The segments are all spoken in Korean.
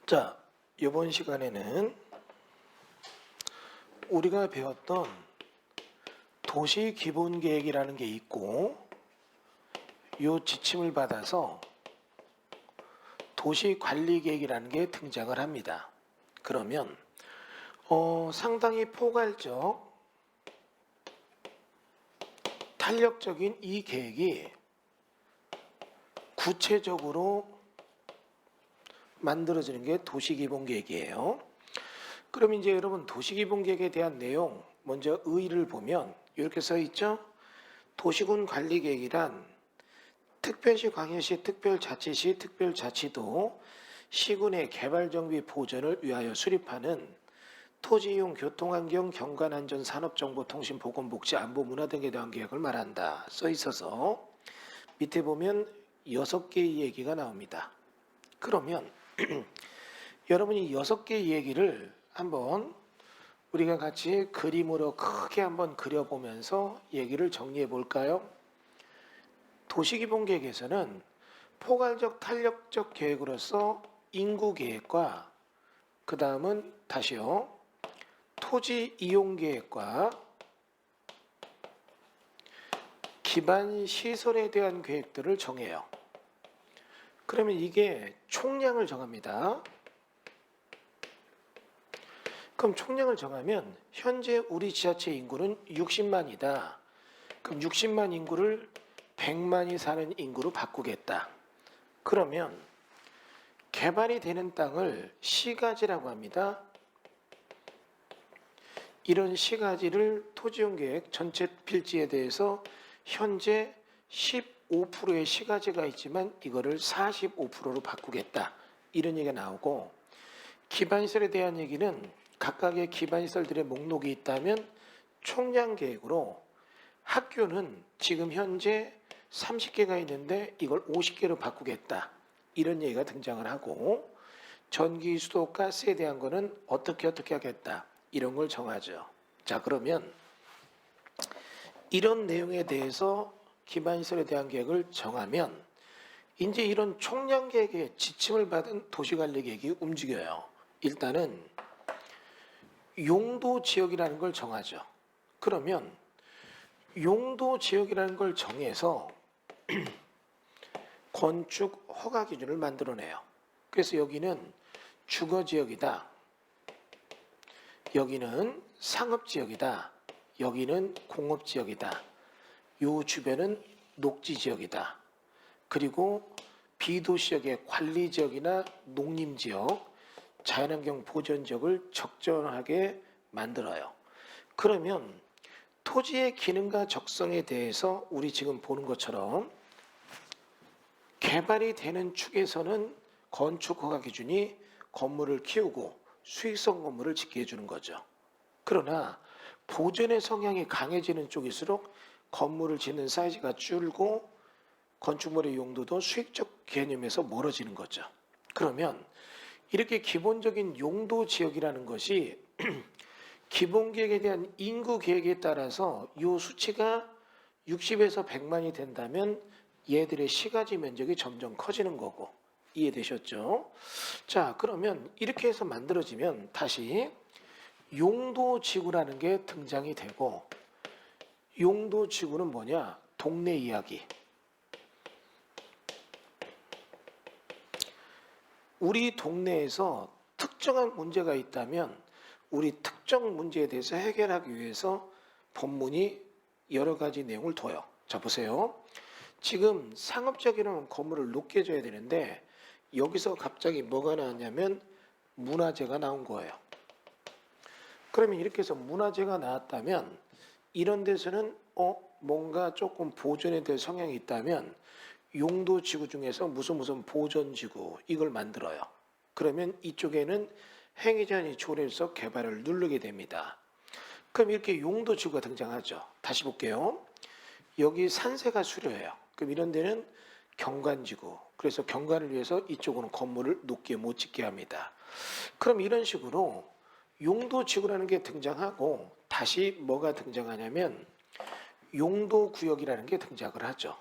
자, 이번 시간에는 우리가 배웠던 도시 기본 계획이라는 게 있고, 이 지침을 받아서 도시 관리 계획이라는 게 등장을 합니다. 그러면 상당히 포괄적, 탄력적인 이 계획이 구체적으로 만들어지는 게 도시기본계획이에요. 그럼 이제 여러분 도시기본계획에 대한 내용 먼저 의의를 보면 이렇게 써 있죠. 도시군 관리계획이란 특별시, 광역시, 특별자치시, 특별자치도 시군의 개발정비 보전을 위하여 수립하는 토지이용, 교통환경, 경관안전, 산업정보통신, 보건복지, 안보, 문화 등에 대한 계획을 말한다. 써 있어서 밑에 보면 6개의 얘기가 나옵니다. 그러면 여러분이 6개의 얘기를 한번 우리가 같이 그림으로 크게 한번 그려보면서 얘기를 정리해 볼까요? 도시기본계획에서는 포괄적 탄력적 계획으로서 인구계획과 그 다음은 다시요 토지이용계획과 기반시설에 대한 계획들을 정해요. 그러면 이게 총량을 정합니다. 그럼 총량을 정하면 현재 우리 지자체 인구는 60만이다. 그럼 60만 인구를 100만이 사는 인구로 바꾸겠다. 그러면 개발이 되는 땅을 시가지라고 합니다. 이런 시가지를 토지용계획 전체 필지에 대해서 현재 15%의 시가지가 있지만 이거를 45%로 바꾸겠다. 이런 얘기가 나오고, 기반시설에 대한 얘기는 각각의 기반시설들의 목록이 있다면 총량 계획으로 학교는 지금 현재 30개가 있는데 이걸 50개로 바꾸겠다. 이런 얘기가 등장을 하고, 전기, 수도, 가스에 대한 거는 어떻게 하겠다. 이런 걸 정하죠. 자, 그러면 이런 내용에 대해서 기반시설에 대한 계획을 정하면 이제 이런 총량 계획의 지침을 받은 도시관리계획이 움직여요. 일단은 용도지역이라는 걸 정하죠. 그러면 용도지역이라는 걸 정해서 건축 허가 기준을 만들어내요. 그래서 여기는 주거지역이다. 여기는 상업지역이다. 여기는 공업지역이다. 요 주변은 녹지지역이다. 그리고 비도시역의 관리지역이나 농림지역, 자연환경 보전지역을 적절하게 만들어요. 그러면 토지의 기능과 적성에 대해서 우리 지금 보는 것처럼 개발이 되는 축에서는 건축허가 기준이 건물을 키우고 수익성 건물을 짓게 해주는 거죠. 그러나 보존의 성향이 강해지는 쪽일수록 건물을 짓는 사이즈가 줄고 건축물의 용도도 수익적 개념에서 멀어지는 거죠. 그러면 이렇게 기본적인 용도 지역이라는 것이 기본계획에 대한 인구 계획에 따라서 이 수치가 60에서 100만이 된다면 얘들의 시가지 면적이 점점 커지는 거고, 이해되셨죠? 자, 그러면 이렇게 해서 만들어지면 다시 용도지구라는 게 등장이 되고, 용도지구는 뭐냐? 동네 이야기. 우리 동네에서 특정한 문제가 있다면 우리 특정 문제에 대해서 해결하기 위해서 법문이 여러 가지 내용을 둬요. 자, 보세요. 지금 상업적인 건물을 높게 줘야 되는데 여기서 갑자기 뭐가 나왔냐면 문화재가 나온 거예요. 그러면 이렇게 해서 문화재가 나왔다면 이런 데서는 뭔가 조금 보존에 대한 성향이 있다면 용도지구 중에서 무슨 보존지구 이걸 만들어요. 그러면 이쪽에는 행위제한이 초래해서 개발을 누르게 됩니다. 그럼 이렇게 용도지구가 등장하죠. 다시 볼게요. 여기 산세가 수려해요. 그럼 이런 데는 경관지구. 그래서 경관을 위해서 이쪽으로는 건물을 높게 못 짓게 합니다. 그럼 이런 식으로 용도지구라는 게 등장하고 다시 뭐가 등장하냐면 용도구역이라는 게 등장을 하죠.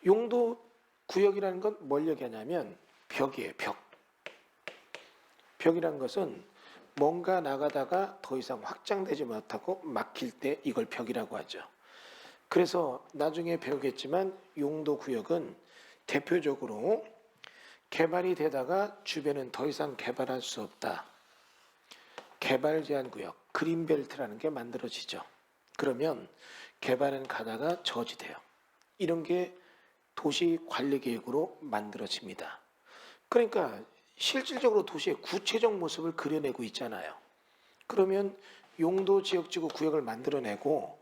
용도 구역이라는 건 뭘 얘기하냐면 벽이에요. 벽. 벽이란 것은 뭔가 나가다가 더 이상 확장되지 못하고 막힐 때 이걸 벽이라고 하죠. 그래서 나중에 배우겠지만 용도 구역은 대표적으로 개발이 되다가 주변은 더 이상 개발할 수 없다. 개발 제한 구역, 그린벨트라는 게 만들어지죠. 그러면 개발은 가다가 저지돼요. 이런 게 도시 관리 계획으로 만들어집니다. 그러니까 실질적으로 도시의 구체적 모습을 그려내고 있잖아요. 그러면 용도 지역지구 구역을 만들어내고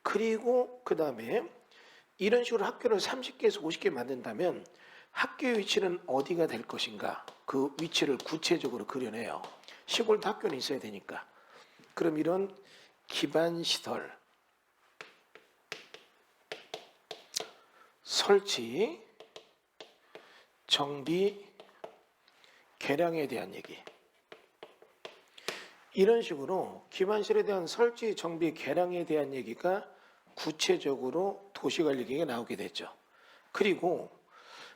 그리고 그 다음에 이런 식으로 학교를 30개에서 50개 만든다면 학교의 위치는 어디가 될 것인가 그 위치를 구체적으로 그려내요. 시골도 학교는 있어야 되니까. 그럼 이런 기반 시설 설치 정비 개량에 대한 얘기, 이런 식으로 기반시설에 대한 설치 정비 개량에 대한 얘기가 구체적으로 도시관리계획에 나오게 되죠. 그리고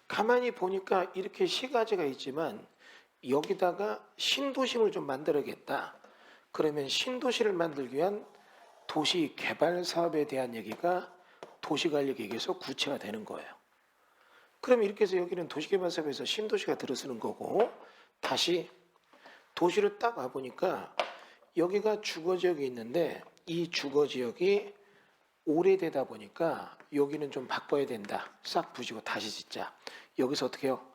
가만히 보니까 이렇게 시가지가 있지만 여기다가 신도심을 좀 만들어야겠다. 그러면 신도시를 만들기 위한 도시 개발 사업에 대한 얘기가 도시관리계획에서 구체가 되는 거예요. 그럼 이렇게 해서 여기는 도시개발 사업에서 신도시가 들어서는 거고, 다시 도시로 딱 와보니까 여기가 주거지역이 있는데 이 주거지역이 오래되다 보니까 여기는 좀 바꿔야 된다. 싹 부시고 다시 짓자. 여기서 어떻게 해요?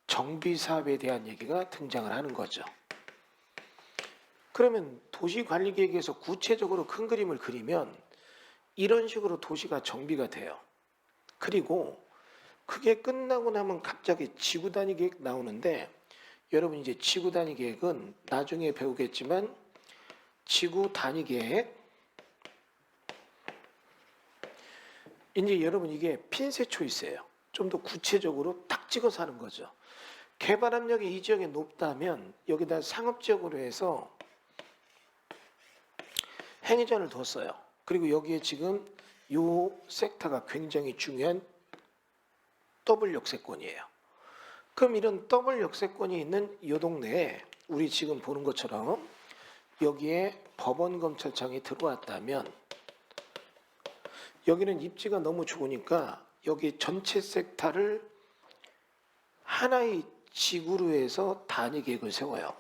정비사업에 대한 얘기가 등장을 하는 거죠. 그러면 도시관리계획에서 구체적으로 큰 그림을 그리면 이런 식으로 도시가 정비가 돼요. 그리고 그게 끝나고 나면 갑자기 지구단위 계획 나오는데, 여러분 이제 지구단위 계획은 나중에 배우겠지만 지구단위 계획, 이제 여러분 이게 핀셋 초이스예요. 좀 더 구체적으로 딱 찍어서 하는 거죠. 개발 압력이 이 지역에 높다면 여기다 상업지역으로 해서 행위전을 뒀어요. 그리고 여기에 지금 이 섹터가 굉장히 중요한 더블 역세권이에요. 그럼 이런 더블 역세권이 있는 이 동네에 우리 지금 보는 것처럼 여기에 법원검찰청이 들어왔다면 여기는 입지가 너무 좋으니까 여기 전체 섹터를 하나의 지구로 해서 단위 계획을 세워요.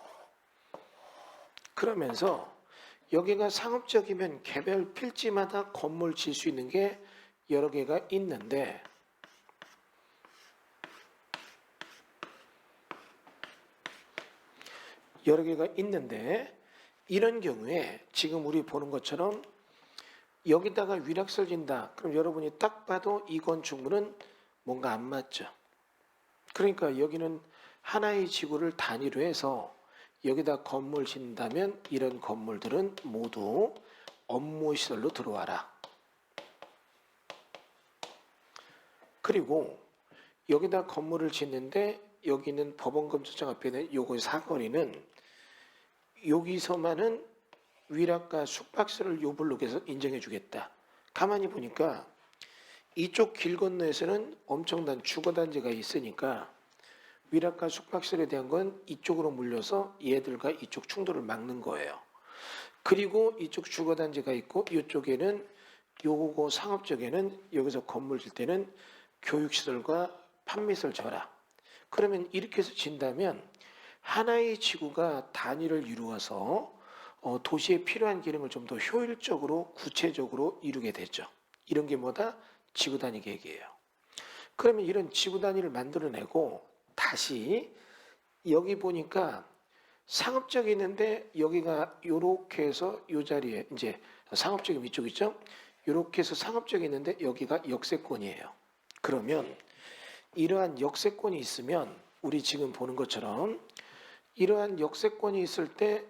그러면서 여기가 상업적이면 개별 필지마다 건물 질 수 있는 게 여러 개가 있는데, 이런 경우에 지금 우리 보는 것처럼 여기다가 위락설 진다. 그럼 여러분이 딱 봐도 이 건축물은 뭔가 안 맞죠. 그러니까 여기는 하나의 지구를 단위로 해서 여기다 건물 짓는다면 이런 건물들은 모두 업무시설로 들어와라. 그리고 여기다 건물을 짓는데 여기는 법원검찰청 앞에 있는 요거 사거리는 여기서만은 위락과 숙박시설을 요 블록에서 인정해 주겠다. 가만히 보니까 이쪽 길 건너에서는 엄청난 주거단지가 있으니까 위락과 숙박시설에 대한 건 이쪽으로 물려서 얘들과 이쪽 충돌을 막는 거예요. 그리고 이쪽 주거단지가 있고 이쪽에는 요거 상업 쪽에는 여기서 건물 질 때는 교육시설과 판매시설 져라. 그러면 이렇게 해서 진다면 하나의 지구가 단위를 이루어서 도시에 필요한 기능을 좀 더 효율적으로 구체적으로 이루게 되죠. 이런 게 뭐다? 지구 단위 계획이에요. 그러면 이런 지구 단위를 만들어내고 다시 여기 보니까 상업적이 있는데 여기가 요렇게 해서 요 자리에 이제 상업적이 이쪽 있죠? 요렇게 해서 상업적이 있는데 여기가 역세권이에요. 그러면 이러한 역세권이 있으면 우리 지금 보는 것처럼 이러한 역세권이 있을 때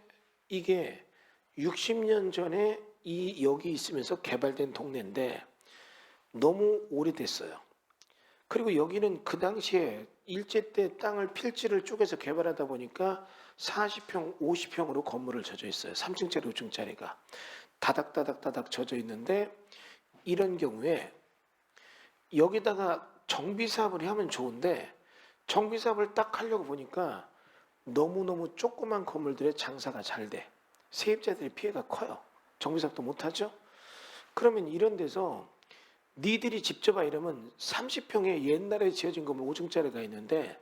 이게 60년 전에 이 여기 있으면서 개발된 동네인데 너무 오래됐어요. 그리고 여기는 그 당시에 일제 때 땅을 필지를 쪼개서 개발하다 보니까 40평, 50평으로 건물을 져져 있어요. 3층짜리, 5층짜리가 다닥다닥다닥 져져 있는데 이런 경우에 여기다가 정비사업을 하면 좋은데 정비사업을 딱 하려고 보니까 너무너무 조그만 건물들의 장사가 잘 돼. 세입자들의 피해가 커요. 정비사업도 못하죠. 그러면 이런 데서 니들이 직접 와 이러면 30평에 옛날에 지어진 건물 5층짜리가 있는데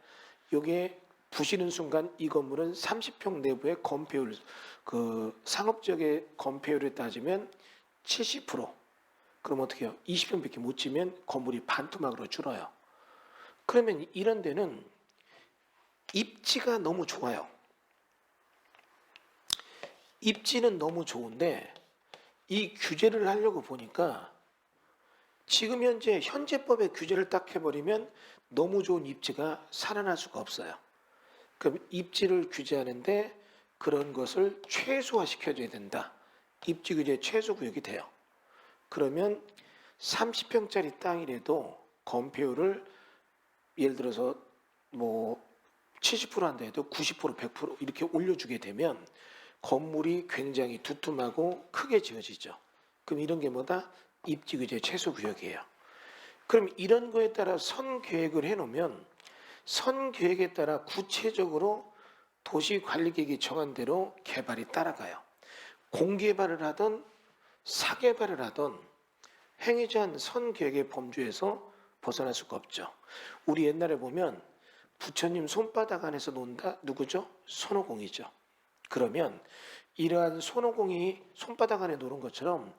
여기에 부시는 순간 이 건물은 30평 내부의 건폐율, 그 상업지역의 건폐율에 따지면 70%. 그럼 어떻게 해요? 20평밖에 못 지면 건물이 반토막으로 줄어요. 그러면 이런 데는 입지가 너무 좋아요. 입지는 너무 좋은데 이 규제를 하려고 보니까 지금 현재법의 규제를 딱 해버리면 너무 좋은 입지가 살아날 수가 없어요. 그럼 입지를 규제하는데 그런 것을 최소화시켜줘야 된다. 입지 규제 최소 구역이 돼요. 그러면 30평짜리 땅이라도 건폐율을 예를 들어서 뭐 70% 한다 해도 90% 100% 이렇게 올려주게 되면 건물이 굉장히 두툼하고 크게 지어지죠. 그럼 이런 게 뭐다? 입지 규제 최소 구역이에요. 그럼 이런 거에 따라 선 계획을 해놓으면 선 계획에 따라 구체적으로 도시관리계획이 정한 대로 개발이 따라가요. 공개발을 하던 사개발을 하던 행위자한 선 계획의 범주에서 벗어날 수가 없죠. 우리 옛날에 보면 부처님 손바닥 안에서 논다 누구죠? 손오공이죠. 그러면 이러한 손오공이 손바닥 안에 노는 것처럼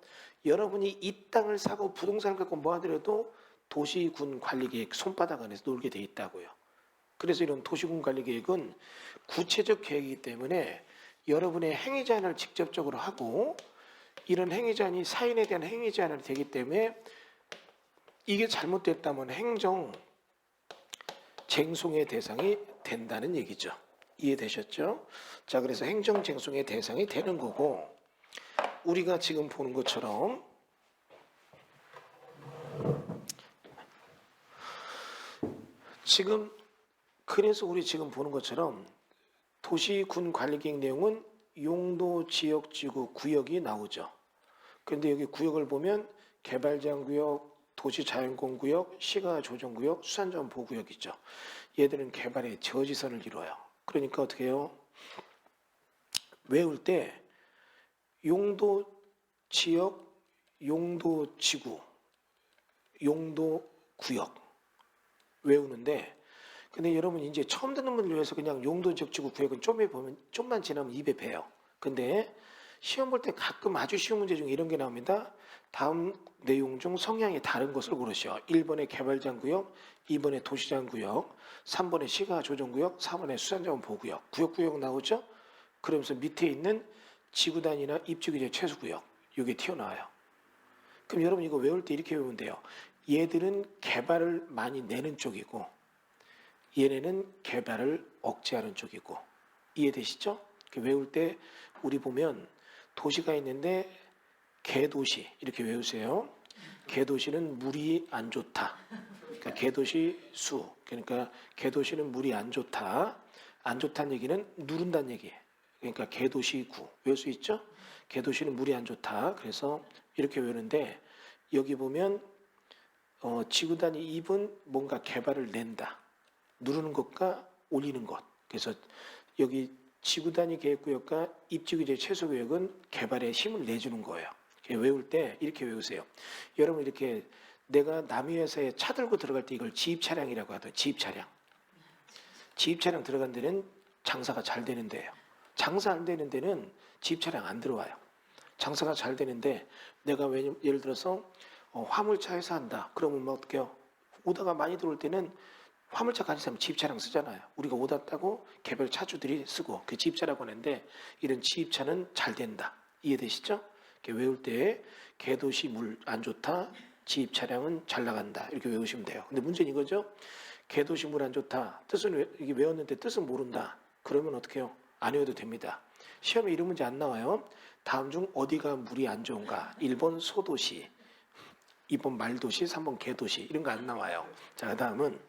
여러분이 이 땅을 사고 부동산을 갖고 뭐 하더라도 도시군 관리계획 손바닥 안에서 놀게 돼 있다고요. 그래서 이런 도시군 관리계획은 구체적 계획이기 때문에 여러분의 행위 제한을 직접적으로 하고 이런 행위 제한이 사인에 대한 행위 제한이 되기 때문에 이게 잘못됐다면 행정 쟁송의 대상이 된다는 얘기죠. 이해되셨죠? 자, 그래서 행정 쟁송의 대상이 되는 거고 우리가 지금 보는 것처럼 그래서 우리 지금 보는 것처럼 도시군 관리계획 내용은 용도, 지역, 지구, 구역이 나오죠. 그런데 여기 구역을 보면 개발제한구역, 도시자연공구역, 시가조정구역, 수산자원 보호구역이죠. 얘들은 개발의 저지선을 이뤄요. 그러니까 어떻게 해요? 외울 때 용도, 지역, 용도, 지구, 용도, 구역 외우는데 근데 여러분 이제 처음 듣는 분을 위해서 그냥 용도, 지역, 지구, 구역은 좀만 지나면 입에 배요. 근데 시험 볼 때 가끔 아주 쉬운 문제 중에 이런 게 나옵니다. 다음 내용 중 성향이 다른 것을 고르시오. 1번에 개발제한구역, 2번에 도시제한구역, 3번에 시가조정구역, 4번에 수산자원 보호구역, 구역 나오죠? 그러면서 밑에 있는 지구단위나 입지규제 최소구역 이게 튀어나와요. 그럼 여러분 이거 외울 때 이렇게 외우면 돼요. 얘들은 개발을 많이 내는 쪽이고 얘네는 개발을 억제하는 쪽이고 이해되시죠? 외울 때 우리 보면 도시가 있는데 개도시 이렇게 외우세요. 개도시는 물이 안 좋다. 그러니까 개도시 수. 그러니까 개도시는 물이 안 좋다. 안 좋다는 얘기는 누른다는 얘기예요. 그러니까 개도시구 외울 수 있죠? 개도시는 물이 안 좋다. 그래서 이렇게 외우는데 여기 보면 지구단위 2분 뭔가 개발을 낸다. 누르는 것과 올리는 것. 그래서 여기 지구단위 계획구역과 입지규제 최소구역은 개발에 힘을 내주는 거예요. 외울 때 이렇게 외우세요. 여러분 이렇게 내가 남의 회사에 차 들고 들어갈 때 이걸 지입차량이라고 하더라고요. 지입차량. 지입차량 들어간 데는 장사가 잘 되는 데예요. 장사 안 되는 데는 지입차량 안 들어와요. 장사가 잘 되는데 내가 예를 들어서 화물차 회사 한다. 그러면 뭐 어떻게 해요? 오다가 많이 들어올 때는 화물차 가진 사람은 지입차량 쓰잖아요. 우리가 오다 따고 개별 차주들이 쓰고 그 지입차라고 하는데 이런 지입차는 잘 된다. 이해되시죠? 외울 때 개도시 물 안 좋다. 지입차량은 잘 나간다. 이렇게 외우시면 돼요. 근데 문제는 이거죠. 개도시 물 안 좋다. 뜻은 이게 외웠는데 뜻은 모른다. 그러면 어떻게 해요? 안 외워도 됩니다. 시험에 이런 문제 안 나와요. 다음 중 어디가 물이 안 좋은가? 1번 소도시, 2번 말도시, 3번 개도시 이런 거 안 나와요. 자, 다음은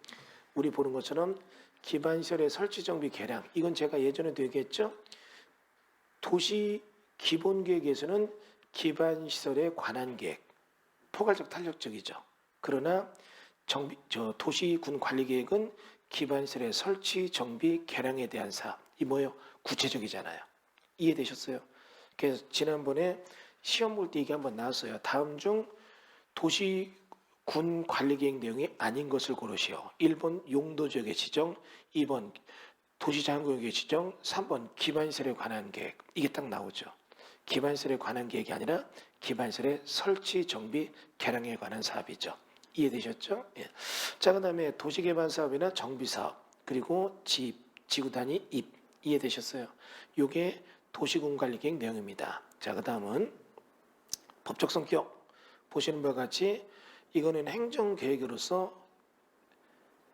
우리 보는 것처럼 기반시설의 설치정비 개량. 이건 제가 예전에도 얘기했죠. 도시 기본계획에서는 기반시설에 관한 계획, 포괄적 탄력적이죠. 그러나 도시군 관리계획은 기반시설의 설치, 정비, 개량에 대한 사업. 이 뭐예요? 구체적이잖아요. 이해되셨어요? 그래서 지난번에 시험 볼 때 이게 한번 나왔어요. 다음 중 도시군 관리계획 내용이 아닌 것을 고르시오. 1번 용도지역의 지정, 2번 도시자원구역의 지정, 3번 기반시설에 관한 계획. 이게 딱 나오죠. 기반시설에 관한 계획이 아니라 기반시설의 설치, 정비, 개량에 관한 사업이죠. 이해되셨죠? 예. 자, 그 다음에 도시개발사업이나 정비사업, 그리고 지구단위 입. 이해되셨어요? 요게 도시군관리계획 내용입니다. 자, 그 다음은 법적 성격. 보시는 바와 같이 이거는 행정계획으로서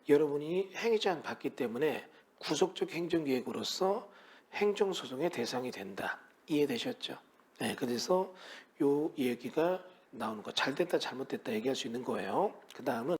여러분이 행위제한 받기 때문에 구속적 행정계획으로서 행정소송의 대상이 된다. 이해되셨죠? 네, 그래서 요 얘기가 나오는 거. 잘됐다 잘못됐다 얘기할 수 있는 거예요. 그 다음은